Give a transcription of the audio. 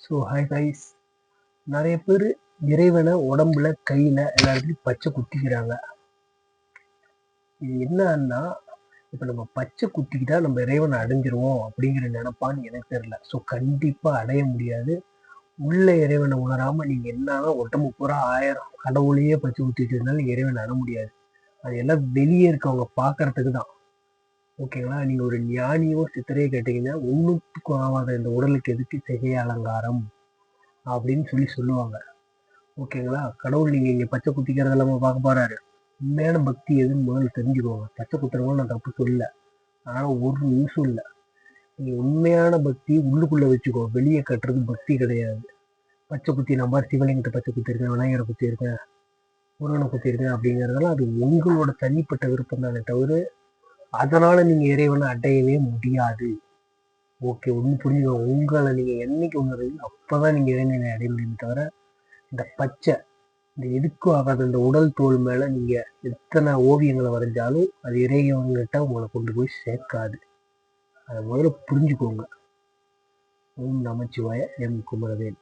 So hi guys. நிறைய பேர் இறைவனை உடம்புல கையில் எல்லா இடத்துலையும் பச்சை குத்திக்கிறாங்க. இது என்னன்னா, இப்போ நம்ம பச்சை குத்திக்கிட்டா நம்ம இறைவனை அடைஞ்சிருவோம் அப்படிங்கிற நினைப்பான்னு எனக்கு தெரியல. ஸோ கண்டிப்பாக அடைய முடியாது. உள்ள இறைவனை உணராமல் நீங்கள் என்னன்னா உடம்பு பூரா 1000 கடவுளையே பச்சை குத்திட்டு இருந்தாலும் இறைவனை அடைய முடியாது. அது எல்லாம் வெளியே இருக்கவங்க பார்க்கறதுக்கு தான். ஓகேங்களா? நீங்கள் ஒரு ஞானியோ சித்தரையோ கேட்டிங்கன்னா, ஒன்றுத்துக்கும் ஆகாத இந்த உடலுக்கு எதுக்கு சிகை அலங்காரம் அப்படின்னு சொல்லுவாங்க. ஓகேங்களா? கடவுள் நீங்கள் இங்கே பச்சை குத்திக்கிறது இல்லாமல் பார்க்க போறாரு. உண்மையான பக்தி எதுன்னு முதல்ல தெரிஞ்சுக்கோங்க. பச்சை குத்துறவங்க நான் தப்பு சொல்லல, அதனால் ஒரு யூஸும் இல்லை. நீங்கள் உண்மையான பக்தி உள்ளுக்குள்ளே வச்சுக்கோ, வெளியே கட்டுறது பக்தி கிடையாது. பச்சை குத்தி நான் பாரு சிவலிங்கத்தை பச்சை குத்திருக்கேன், விநாயகரை குத்திருக்கேன், முருகனை குத்திருக்கேன் அப்படிங்கிறதெல்லாம் அது உங்களோட தனிப்பட்ட விருப்பம் தானே தவிர அதனால் நீங்கள் இறைவனை அடையவே முடியாது. ஓகே, ஒன்று புரிஞ்சுக்கோங்க. உங்களை நீங்கள் என்னைக்கு உணர்றீங்க அப்போ தான் நீங்கள் இறைவனை அடைய முடியுமே தவிர இந்த பச்சை இந்த எதுக்கும் ஆகாத இந்த உடல் தோல் மேலே நீங்கள் எத்தனை ஓவியங்களை வரைஞ்சாலும் அது இறைவன்கிட்ட உங்களை கொண்டு போய் சேர்க்காது. அதை முதல்ல புரிஞ்சுக்கோங்க. ஓம் நமச்சிவாய. எம் குமரவேல்.